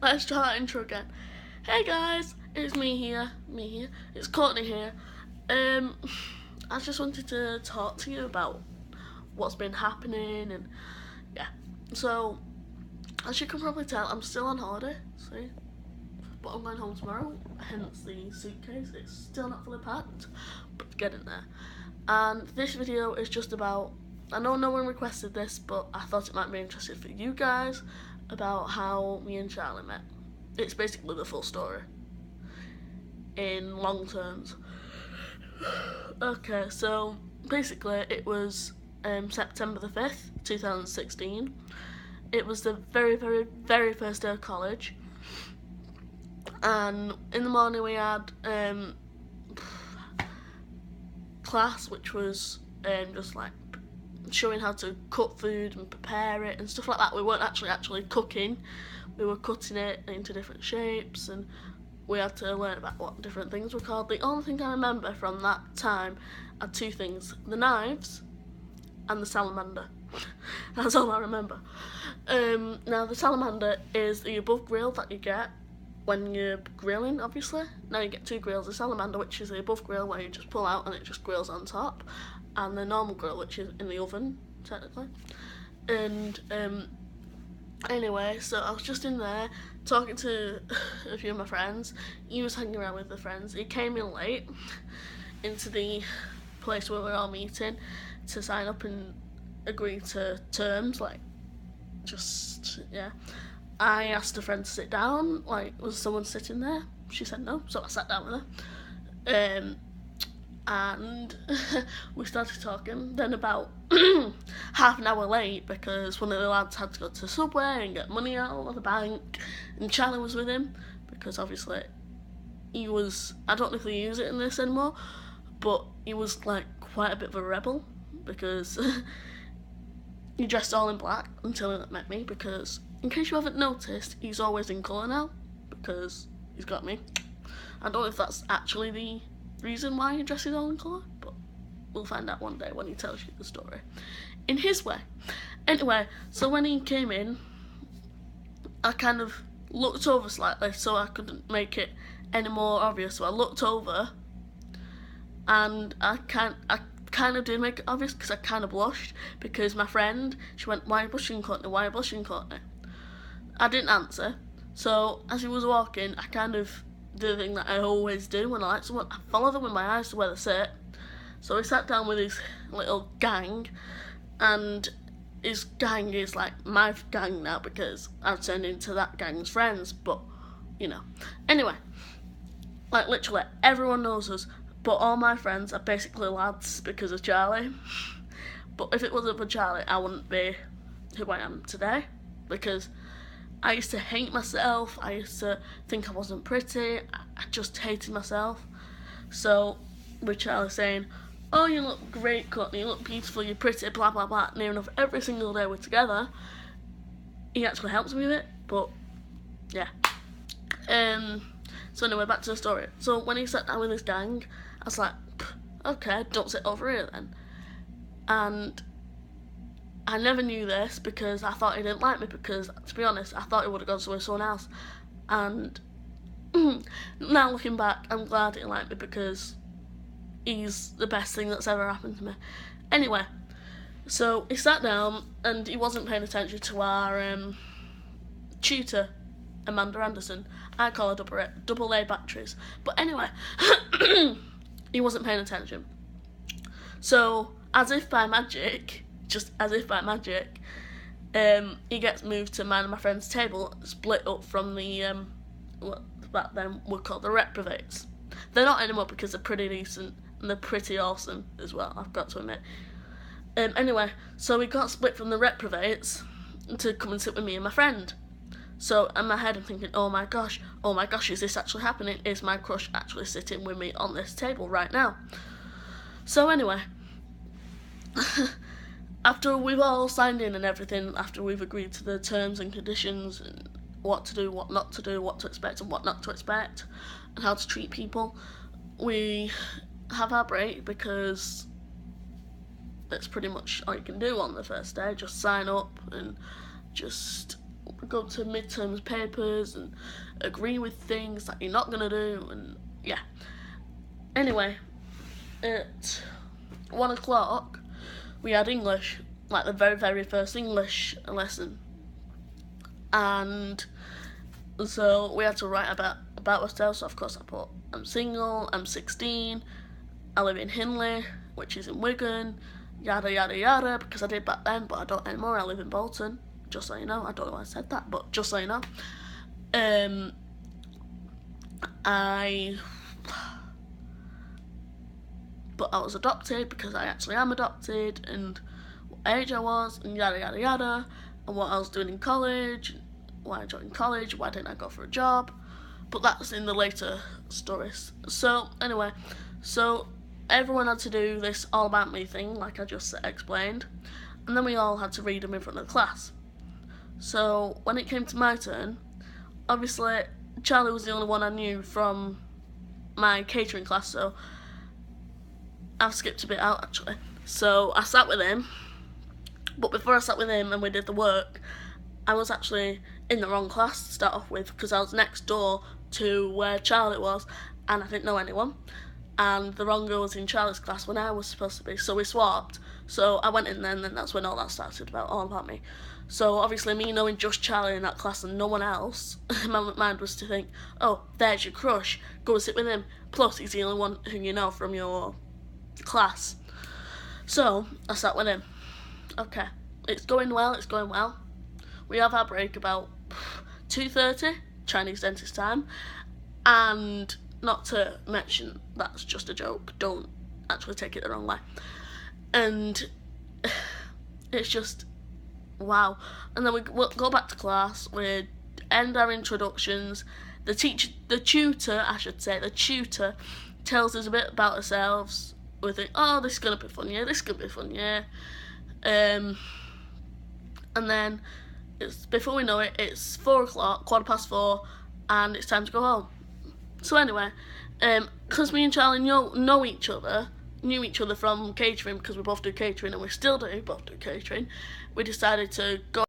Let's try that intro again. Hey guys, it's me here, it's Courtney here. I just wanted to talk to you about what's been happening and yeah. So, as you can probably tell, I'm still on holiday, see? But I'm going home tomorrow, hence the suitcase. It's still not fully packed, but getting there. And this video is just about, I know no one requested this, but I thought it might be interesting for you guys, about how me and Charlie met. It's basically the full story in long terms. Okay, so basically it was September the 5th, 2016. It was the very, very, very first day of college. And in the morning we had class, which was just like showing how to cut food and prepare it and stuff like that. We weren't actually cooking. We were cutting it into different shapes, and we had to learn about what different things were called. The only thing I remember from that time are two things: the knives and the salamander. That's all I remember. Now the salamander is the above grill that you get when you're grilling, obviously. Now you get two grills: the salamander, which is the above grill where you just pull out and it just grills on top, and the normal grill, which is in the oven technically. And anyway, so I was just in there talking to a few of my friends. He was hanging around with the friends. He came in late into the place where we were all meeting to sign up and agree to terms, like, just, yeah. I asked a friend to sit down, like, was someone sitting there? She said no, so I sat down with her. And we started talking. Then about half an hour late, because one of the lads had to go to Subway and get money out of the bank, and Charlie was with him, because obviously he was, I don't know if they use it in this anymore, but he was like quite a bit of a rebel, because he dressed all in black until he met me, because in case you haven't noticed, he's always in colour now, because he's got me. I don't know if that's actually the reason why he dresses all in colour, but we'll find out one day when he tells you the story in his way. Anyway, so when he came in, I kind of looked over slightly so I couldn't make it any more obvious. So I looked over, and I kind of did make it obvious, because I kind of blushed, because my friend, she went, "Why are you blushing, Courtney? Why are you blushing, Courtney?" I didn't answer, so as he was walking, I kind of did the thing that I always do when I like someone. I follow them with my eyes to where they sit. So he sat down with his little gang, and his gang is like my gang now, because I've turned into that gang's friends, but, you know. Anyway, like literally everyone knows us, but all my friends are basically lads because of Charlie. But if it wasn't for Charlie, I wouldn't be who I am today, because I used to hate myself. I used to think I wasn't pretty. I just hated myself. So with Charlie saying, "Oh, you look great, Courtney, you look beautiful, you're pretty, blah blah blah," near enough every single day we're together, he actually helps me with it. But yeah. So anyway, back to the story. So when he sat down with his gang, I was like, okay, don't sit over here then. And I never knew this, because I thought he didn't like me, because, to be honest, I thought he would have gone with someone else. And now looking back, I'm glad he liked me, because he's the best thing that's ever happened to me. Anyway, so he sat down, and he wasn't paying attention to our tutor, Amanda Anderson. I call her double A batteries. But anyway, he wasn't paying attention. So, as if by magic, he gets moved to mine and my friend's table, split up from the, what back then were called the reprobates. They're not anymore, because they're pretty decent, and they're pretty awesome as well, I've got to admit. Anyway, so we got split from the reprobates to come and sit with me and my friend. So in my head I'm thinking, oh my gosh, is this actually happening? Is my crush actually sitting with me on this table right now? So anyway, after we've all signed in and everything, after we've agreed to the terms and conditions and what to do, what not to do, what to expect and what not to expect, and how to treat people, we have our break, because that's pretty much all you can do on the first day. Just sign up and just go to midterms papers and agree with things that you're not going to do, and yeah. Anyway, at 1 o'clock we had English, like the very first English lesson, and so we had to write about ourselves. So of course I put, I'm single, I'm 16, I live in Hindley, which is in Wigan, yada yada yada, because I did back then, but I don't anymore. I live in Bolton, just so you know. I don't know why I said that, but just so you know. But I was adopted because I actually am adopted, and what age I was, and yada yada yada, and what I was doing in college, why I joined college, why didn't I go for a job, but that's in the later stories. So anyway, so everyone had to do this all about me thing, like I just explained, and then we all had to read them in front of the class. So when it came to my turn, obviously Charlie was the only one I knew from my catering class, so I've skipped a bit out actually. So I sat with him, but before I sat with him and we did the work, I was actually in the wrong class to start off with, because I was next door to where Charlie was, and I didn't know anyone, and the wrong girl was in Charlie's class when I was supposed to be, so we swapped. So I went in then, and that's when all that started, all about me. So obviously me knowing just Charlie in that class and no one else, my mind was to think, oh, there's your crush, go and sit with him, plus he's the only one who you know from your class. So I sat with him. Okay, it's going well. We have our break about 2:30 Chinese dentist time, and not to mention, that's just a joke, don't actually take it the wrong way, and it's just wow. And then we'll go back to class, we end our introductions, the tutor tells us a bit about ourselves. We think, oh, this is going to be fun, yeah. And then it's, before we know it, it's 4 o'clock, 4:15, and it's time to go home. So anyway, because me and Charlie knew each other from catering, because we both do catering, and we still do both do catering, we decided to go